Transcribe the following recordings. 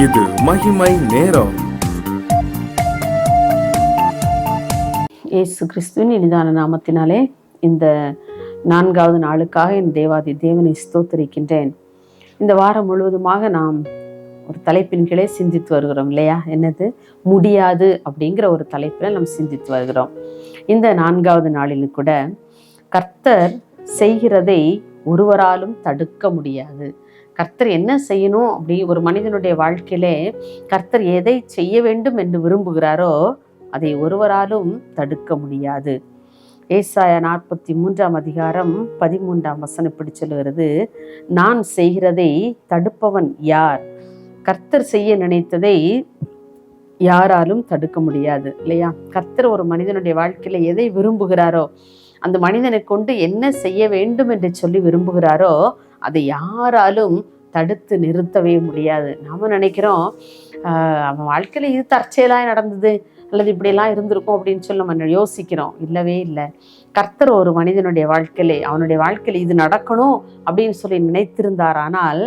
இது மகிமை நேரம். இயேசு கிறிஸ்துவின் இனிதான நாமத்தினாலே இந்த 4வது நாளுக்காக என் தேவாதி தேவனை ஸ்தோத்திரிக்கின்றேன். இந்த வாரம் முழுவதுமாக நாம் ஒரு தலைப்பின் கீழே சிந்தித்து வருகிறோம் இல்லையா? என்னது? முடியாது அப்படிங்கிற ஒரு தலைப்பில் நாம் சிந்தித்து வருகிறோம். இந்த 4வது நாளிலும் கூட கர்த்தர் செய்கிறதை ஒருவராலும் தடுக்க முடியாது. கர்த்தர் என்ன செய்யணும் அப்படி ஒரு மனிதனுடைய வாழ்க்கையிலே கர்த்தர் எதை செய்ய வேண்டும் என்று விரும்புகிறாரோ அதை ஒருவராலும் தடுக்க முடியாது. ஏசாயா 43 அதிகாரம் 13 இப்படி சொல்லுகிறது, நான் செய்கிறதை தடுப்பவன் யார்? கர்த்தர் செய்ய நினைத்ததை யாராலும் தடுக்க முடியாது இல்லையா? கர்த்தர் ஒரு மனிதனுடைய வாழ்க்கையில எதை விரும்புகிறாரோ, அந்த மனிதனை கொண்டு என்ன செய்ய வேண்டும் என்று சொல்லி விரும்புகிறாரோ அதை யாராலும் தடுத்து நிறுத்தவே முடியாது. நாம நினைக்கிறோம் அவன் வாழ்க்கையில இது தற்செயலாக நடந்தது அல்லது இப்படியெல்லாம் இருந்திருக்கும் அப்படின்னு சொல்லி நம்ம யோசிக்கிறோம். இல்லவே இல்லை. கர்த்தர் ஒரு மனிதனுடைய வாழ்க்கையிலே அவனுடைய வாழ்க்கையில இது நடக்கணும் அப்படின்னு சொல்லி நினைத்திருந்தாரானால்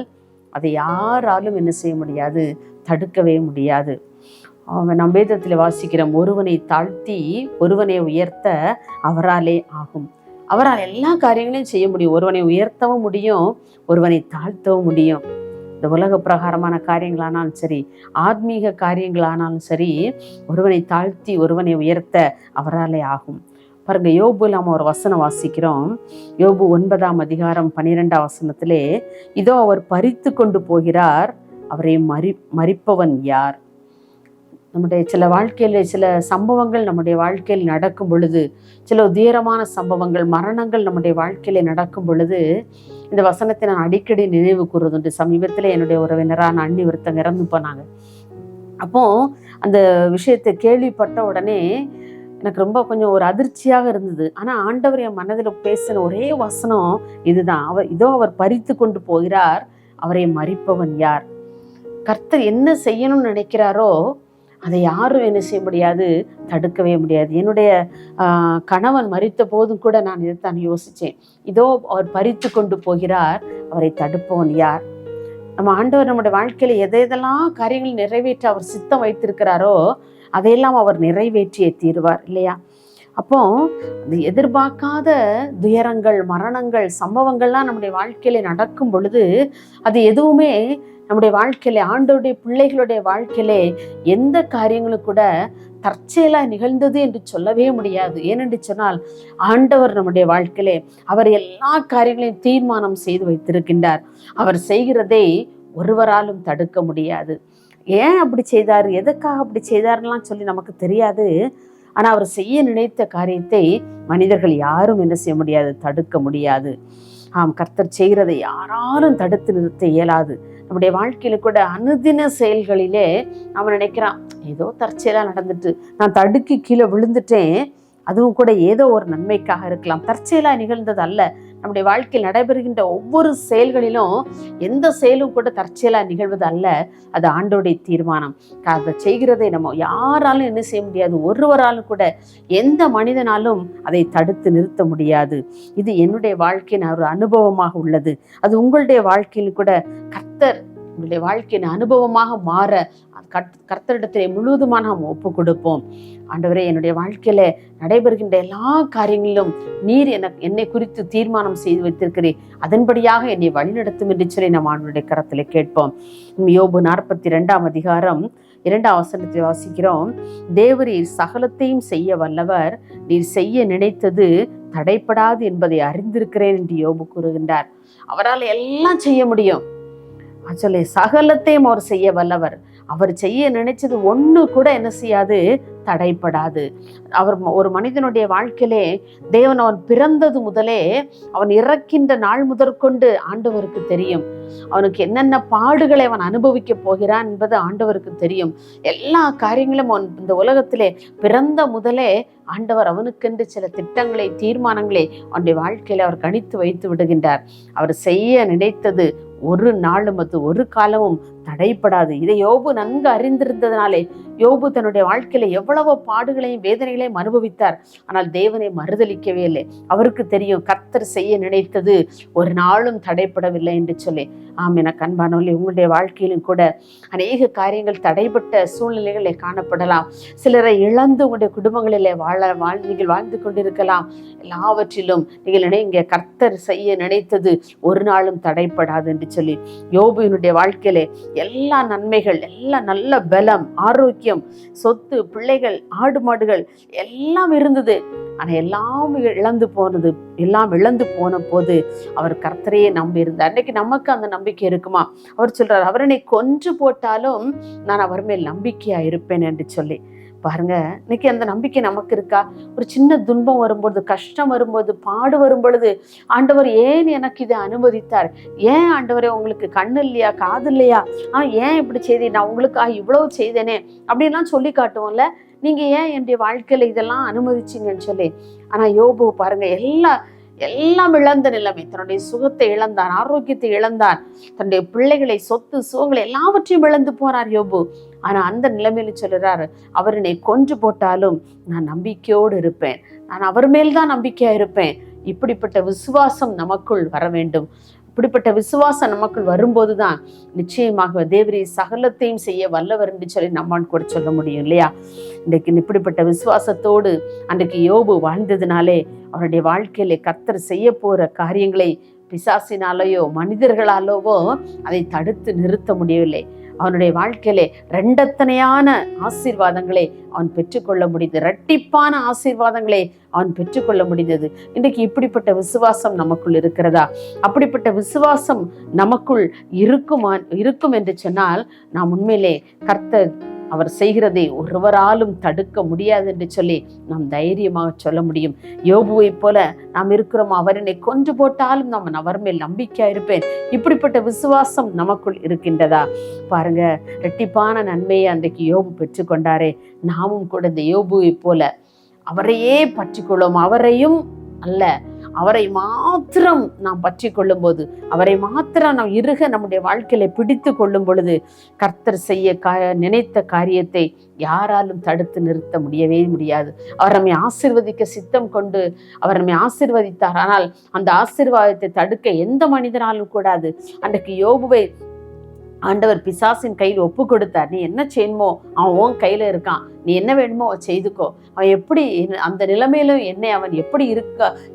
அதை யாராலும் என்ன செய்ய முடியாது, தடுக்கவே முடியாது. நம் வேதத்தில் வாசிக்கிறோம், ஒருவனை தாழ்த்தி ஒருவனை உயர்த்த அவராலே ஆகும். அவரால் எல்லா காரியங்களையும் செய்ய முடியும். ஒருவனை உயர்த்தவும் முடியும், ஒருவனை தாழ்த்தவும் முடியும். இந்த உலக பிரகாரமான காரியங்களானாலும் சரி, ஆத்மீக காரியங்களானாலும் சரி, ஒருவனை தாழ்த்தி ஒருவனை உயர்த்த அவராலே ஆகும். பாருங்க, யோபுல நம்ம ஒரு வசனம் வாசிக்கிறோம். யோபு 9 அதிகாரம் 12 இதோ அவர் பறித்து கொண்டு போகிறார், அவரை மறிப்பவன் யார்? நம்முடைய சில வாழ்க்கையில் சில சம்பவங்கள் நம்முடைய வாழ்க்கையில் நடக்கும் பொழுது, சில உயரமான சம்பவங்கள், மரணங்கள் நம்முடைய வாழ்க்கையில நடக்கும் பொழுது இந்த வசனத்தை நான் அடிக்கடி நினைவு கூறுவதுண்டு. சமீபத்தில் என்னுடைய உறவினரான அண்ணி ஒருத்தங்க இறந்து போனாங்க. அப்போ அந்த விஷயத்தை கேள்விப்பட்ட உடனே எனக்கு ரொம்ப கொஞ்சம் ஒரு அதிர்ச்சியாக இருந்தது. ஆனால் ஆண்டவர் என் மனதில் பேசின ஒரே வசனம் இதுதான், இதோ அவர் பறித்து கொண்டு போகிறார், அவரை மறிப்பவன் யார்? கர்த்தர் என்ன செய்யணும்னு நினைக்கிறாரோ அதை யாரும் என்ன செய்ய முடியாது, தடுக்கவே முடியாது. என்னுடைய கணவன் மரித்த போதும் கூட நான் இதைத்தான் யோசித்தேன். இதோ அவர் பறித்து கொண்டு போகிறார், அவரை தடுப்பவன் யார்? நம்ம ஆண்டவர் நம்முடைய வாழ்க்கையில எதெல்லாம் காரியங்கள் நிறைவேற்ற அவர் சித்தம் வைத்திருக்கிறாரோ அதையெல்லாம் அவர் நிறைவேற்றியே தீர்வார் இல்லையா? அப்போ அது எதிர்பார்க்காத துயரங்கள், மரணங்கள், சம்பவங்கள்லாம் நம்முடைய வாழ்க்கையில நடக்கும் பொழுது அது எதுவுமே நம்முடைய வாழ்க்கையில, ஆண்டவருடைய பிள்ளைகளுடைய வாழ்க்கையிலே எந்த காரியங்களும் கூட தற்செயலா நிகழ்ந்தது என்று சொல்லவே முடியாது. ஏனென்று சொன்னால் ஆண்டவர் நம்முடைய வாழ்க்கையிலே அவர் எல்லா காரியங்களையும் தீர்மானம் செய்து வைத்திருக்கின்றார். அவர் செய்கிறதை ஒருவராலும் தடுக்க முடியாது. ஏன் அப்படி செய்தார், எதுக்காக அப்படி செய்தார்லாம் சொல்லி நமக்கு தெரியாது. ஆனால் அவர் செய்ய நினைத்த காரியத்தை மனிதர்கள் யாரும் என்ன செய்ய முடியாது, தடுக்க முடியாது. கர்த்தர் செய்கிறதை யாராலும் தடுத்து நிறுத்த இயலாது. நம்முடைய வாழ்க்கையில கூட அனுதின செயல்களிலே அவன் நினைக்கிறான், ஏதோ தற்செயலா நடந்துட்டு நான் தடுக்கி கீழே விழுந்துட்டேன், அதுவும் கூட ஏதோ ஒரு நன்மைக்காக இருக்கலாம், தற்செயலா நிகழ்ந்தது அல்ல. நம்முடைய வாழ்க்கையில் நடைபெறுகின்ற ஒவ்வொரு செயல்களிலும் எந்த செயலும் கூட தற்செயலா நிகழ்வது அல்ல. அது ஆண்டோடைய தீர்மானம். அதை செய்கிறதை நம்ம யாராலும் என்ன செய்ய முடியாது, ஒருவராலும் கூட எந்த மனிதனாலும் அதை தடுத்து நிறுத்த முடியாது. இது என்னுடைய வாழ்க்கையின் ஒரு அனுபவமாக உள்ளது. அது உங்களுடைய வாழ்க்கையில் கூட கர்த்தர் உங்களுடைய வாழ்க்கையின் அனுபவமாக மாற கர்த்தரிடத்திலே முழுவதுமாக நாம் ஒப்பு கொடுப்போம். ஆண்டவரே, என்னுடைய வாழ்க்கையில நடைபெறுகின்ற எல்லா காரியங்களிலும் நீர் என்னை குறித்து தீர்மானம் செய்து வைத்திருக்கிறேன், அதன்படியாக என்னை வழிநடத்தும் என்று சொல்லி நாம் ஆண்டவருடைய கரத்திலே கேட்போம். யோபு 42 அதிகாரம் 2 வாசிக்கிறோம், தேவரீர் சகலத்தையும் செய்ய வல்லவர், நீர் செய்ய நினைத்தது தடைப்படாது என்பதை அறிந்திருக்கிறேன் என்று யோபு கூறுகின்றார். அவரால் எல்லாம் செய்ய முடியும். சொல்லி சகலத்தையும் அவர் செய்ய வல்லவர். அவர் செய்ய நினைச்சது ஒண்ணு கூட என்ன செய்யாது, தடைப்படாது. அவர் ஒரு மனிதனுடைய வாழ்க்கையிலே தேவன் அவன் பிறந்தது முதலே அவன் இறக்கின்ற நாள் முதற்கொண்டு ஆண்டவருக்கு தெரியும். அவனுக்கு என்னென்ன பாடுகளை அவன் அனுபவிக்க போகிறான் என்பது ஆண்டவருக்கு தெரியும். எல்லா காரியங்களும் அவன் இந்த உலகத்திலே பிறந்த முதலே ஆண்டவர் அவனுக்கென்று சில திட்டங்களை, தீர்மானங்களை அவனுடைய வாழ்க்கையில அவர் கணித்து வைத்து விடுகின்றார். அவர் செய்ய நினைத்தது ஒரு நாளும் அது ஒரு காலமும் தடைப்படாது. இதை யோபு நன்கு அறிந்திருந்ததுனாலே யோபு தன்னுடைய வாழ்க்கையில எவ்வளவோ பாடுகளையும் வேதனைகளையும் அனுபவித்தார். ஆனால் தேவனை மறுதலிக்கவே இல்லை. அவருக்கு தெரியும் கர்த்தர் செய்ய நினைத்தது ஒரு நாளும் தடைப்படவில்லை என்று சொல்லி. எனக்கு அன்பானவர்களே, உங்களுடைய வாழ்க்கையிலும் கூட அநேக காரியங்கள் தடைப்பட்ட சூழ்நிலைகளை காணப்படலாம். சிலரை இழந்து உங்களுடைய குடும்பங்களிலே நீங்கள் வாழ்ந்து கொண்டிருக்கலாம். எல்லாவற்றிலும் நீங்கள் நினைங்க, கர்த்தர் செய்ய நினைத்தது ஒரு நாளும் தடைப்படாது என்று சொல்லி. யோபுவினுடைய வாழ்க்கையிலே எல்லா நன்மைகள், எல்லா நல்ல பலம், ஆரோக்கியம், சொத்து, பிள்ளைகள், ஆடு மாடுகள் எல்லாம் இருந்தது. ஆனா எல்லாம் இழந்து போன போது அவர் கர்த்தரையே நம்பி இருந்தார். அன்னைக்கு நமக்கு அந்த நம்பிக்கை இருக்குமா? அவர் சொல்றார், அவர் என்னை கொன்று போட்டாலும் நான் அவர் மேல் நம்பிக்கையா இருப்பேன் என்று சொல்லி. பாருங்க, இன்னைக்கு அந்த நம்பிக்கை நமக்கு இருக்கா? ஒரு சின்ன துன்பம் வரும்போது, கஷ்டம் வரும்போது, பாடு வரும் பொழுது, ஆண்டவர் ஏன் எனக்கு இதை அனுமதித்தார்? ஏன் ஆண்டவரே உங்களுக்கு கண்ணு இல்லையா, காது இல்லையா? ஏன் இப்படி செய்தேன்? நான் உங்களுக்காக இவ்வளவு செய்தேனே அப்படின்லாம் சொல்லி காட்டுவோம்ல. நீங்க ஏன் என்னுடைய வாழ்க்கையில இதெல்லாம் அனுமதிச்சீங்கன்னு சொல்லி. ஆனா யோபு பாருங்க, எல்லாம் இழந்த நிலைமை. தன்னுடைய சுகத்தை இழந்தான், ஆரோக்கியத்தை இழந்தான், தன்னுடைய பிள்ளைகளை, சொத்து சுகங்களை எல்லாவற்றையும் இழந்து போறார் யோபு. ஆனா அந்த நிலைமையில சொல்றாரு, அவர் என்னை கொன்று போட்டாலும் நான் நம்பிக்கையோடு இருப்பேன், நான் அவர் மேல்தான் நம்பிக்கையா இருப்பேன். இப்படிப்பட்ட விசுவாசம் நமக்குள் வர வேண்டும். இப்படிப்பட்ட விசுவாசம் நமக்குள் வரும்போதுதான் நிச்சயமாக தேவரே சகலத்தையும் செய்ய வல்லவர் என்று சொல்லி நம்மால் கூட சொல்ல முடியும் இல்லையா? இன்றைக்கு இப்படிப்பட்ட விசுவாசத்தோடு அன்றைக்கு யோபு வாழ்ந்ததுனாலே அவருடைய வாழ்க்கையிலே கர்த்தர் செய்ய போற காரியங்களை பிசாசினாலேயோ மனிதர்களாலோவோ அதை தடுத்து நிறுத்த முடியவில்லை. அவனுடைய வாழ்க்கையிலே இரண்டத்தனையான ஆசீர்வாதங்களை அவன் பெற்றுக்கொள்ள முடிந்தது. இரட்டிப்பான ஆசீர்வாதங்களை அவன் பெற்றுக்கொள்ள முடிந்தது. இன்றைக்கு இப்படிப்பட்ட விசுவாசம் நமக்குள் இருக்கிறதா? அப்படிப்பட்ட விசுவாசம் நமக்குள் இருக்கும் என்று சொன்னால் நாம் உண்மையிலே கர்த்தர் அவர் செய்கிறதை ஒருவராலும் தடுக்க முடியாது என்று சொல்லி நாம் தைரியமாக சொல்ல முடியும். யோபுவை போல நாம் இருக்கிறோம். அவர் என்னை கொன்று போட்டாலும் நான் அவர் மேல் நம்பிக்கையா இருப்பேன். இப்படிப்பட்ட விசுவாசம் நமக்குள் இருக்கின்றதா? பாருங்க, இரட்டிப்பான நன்மையை அன்றைக்கு யோபு பெற்றுக்கொண்டாரே. நாமும் கூட இந்த யோபுவை போல அவரையே பற்றிக்கொள்ளும். அவரையும் அல்ல, அவரை மாத்திரம் நாம் பற்றி கொள்ளும் போது, அவரை மாத்திரம் நாம் இறுக நம்முடைய வாழ்க்கையில பிடித்து கொள்ளும் பொழுது, கர்த்தர் செய்ய நினைத்த காரியத்தை யாராலும் தடுத்து நிறுத்த முடியவே முடியாது. அவர் நம்மை ஆசீர்வதிக்க சித்தம் கொண்டு அவர் நம்மை ஆசீர்வதித்தார். ஆனால் அந்த ஆசீர்வாதத்தை தடுக்க எந்த மனிதனாலும் கூடாது. அன்றைக்கு யோபுவை ஆண்டவர் பிசாசின் கையில் ஒப்பு கொடுத்தார். நீ என்ன செய்யணுமோ அவன் உன் கையில இருக்கான், நீ என்ன வேணுமோ அவன் செய்துக்கோ. அவன் எப்படி அந்த நிலைமையிலும் என்னை அவன் எப்படி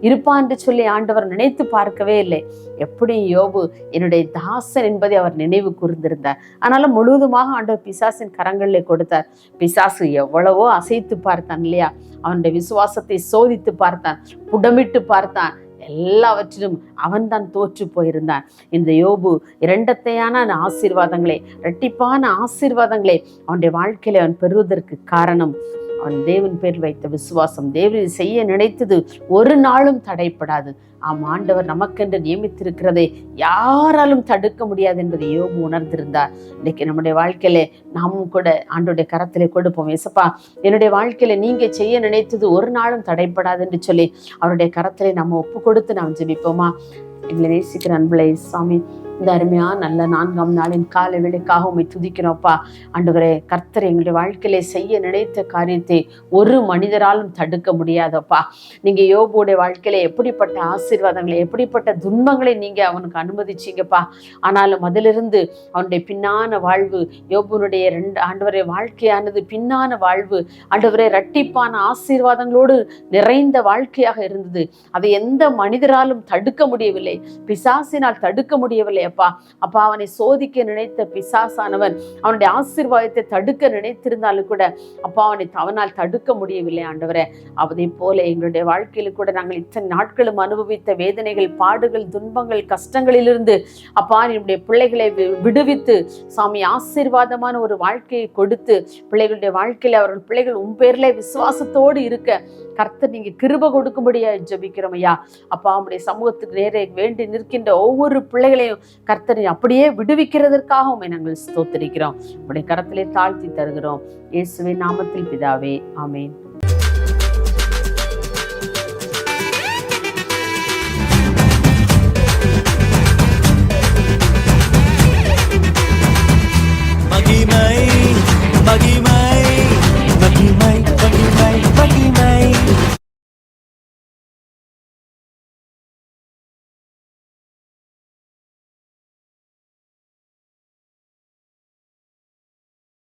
இருப்பான்னு சொல்லி ஆண்டவர் நினைத்து பார்க்கவே இல்லை. எப்படி யோபு என்னுடைய தாசன் என்பதை அவர் நினைவு கூர்ந்திருந்தார். ஆனாலும் முழுவதுமாக ஆண்டவர் பிசாசின் கரங்களிலே கொடுத்தார். பிசாசு எவ்வளவோ அசைத்து பார்த்தான் இல்லையா? அவனுடைய விசுவாசத்தை சோதித்து பார்த்தான், புடமிட்டு பார்த்தான். எல்லாவற்றிலும் அவன்தான் தோற்று போயிருந்தான். இந்த யோபு இரண்டத்தையான ஆசீர்வாதங்களை, இரட்டிப்பான ஆசீர்வாதங்களை அவனுடைய வாழ்க்கையில அவன் பெறுவதற்கு காரணம் அவன் தேவன் பேர் வைத்த விசுவாசம். தேவன் செய்ய நினைத்தது ஒரு நாளும் தடைப்படாது. ஆண்டவர் நமக்கென்று நியமித்திருக்கிறதை யாராலும் தடுக்க முடியாது என்பதை யோபு உணர்ந்திருந்தார். இன்னைக்கு நம்முடைய வாழ்க்கையில நாமும் கூட ஆண்டோடைய கரத்திலே கொடுப்போம். ஏசப்பா, என்னுடைய வாழ்க்கையில நீங்க செய்ய நினைத்தது ஒரு நாளும் தடைப்படாது என்று சொல்லி அவருடைய கரத்திலே நம்ம ஒப்பு கொடுத்து நாம் ஜெபிப்போமா? எங்களை நேசிக்கிற அன்புலை சாமி, இந்த அருமையான நல்ல 4ஆம் நாளின் காலை வேளைக்காக உம்மை துதிக்கிறோம்ப்பா. ஆண்டவரே, கர்த்தர் எங்களுடைய வாழ்க்கையிலே செய்ய நினைத்த காரியத்தை ஒரு மனிதராலும் தடுக்க முடியாதப்பா. நீங்க யோபுடைய வாழ்க்கையில எப்படிப்பட்ட ஆசீர்வாதங்களை, எப்படிப்பட்ட துன்பங்களை நீங்க அவனுக்கு அனுமதிச்சீங்கப்பா. ஆனாலும் அதிலிருந்து அவனுடைய பின்னான வாழ்வு, யோபுனுடைய ஆண்டவரே வாழ்க்கையானது பின்னான வாழ்வு ஆண்டவரே இரட்டிப்பான ஆசீர்வாதங்களோடு நிறைந்த வாழ்க்கையாக இருந்தது. அதை எந்த மனிதராலும் தடுக்க முடியவில்லை, பிசாசினால் தடுக்க முடியவில்லை. அப்பா, அவனை சோதிக்க நினைத்த பிசாசானவன் அவனுடைய ஆசீர்வாதத்தை தடுக்க நினைத்திருந்தாலும் கூட அப்பா அவனால் தடுக்க முடியவில்லை. ஆண்டவரே, அதை போல எங்களுடைய வாழ்க்கையில கூட நாங்கள் இத்தனை நாட்களும் அனுபவித்த வேதனைகள், பாடுகள், துன்பங்கள், கஷ்டங்களிலிருந்து அப்பா என்னுடைய பிள்ளைகளை விடுவித்து சாமி ஆசீர்வாதமான ஒரு வாழ்க்கையை கொடுத்து பிள்ளைகளுடைய வாழ்க்கையில அவர்கள் பிள்ளைகள் உன் பேர்ல விசுவாசத்தோடு இருக்க கர்த்தர் நீங்க கிருபை கொடுக்கும்படியா ஜெபிக்கிறோம் ஐயா. அப்பா, அவனுடைய சமூகத்துக்கு நேரே வேண்டி நிற்கின்ற ஒவ்வொரு பிள்ளைகளையும் கர்த்தர் அப்படியே விடுவிக்கிறதற்காக உம்மை நாங்கள் ஸ்தோத்திரிக்கிறோம். உடைய கரத்திலே தாழ்த்தி தருகிறோம். இயேசுவின் நாமத்தில் பிதாவே, ஆமென்.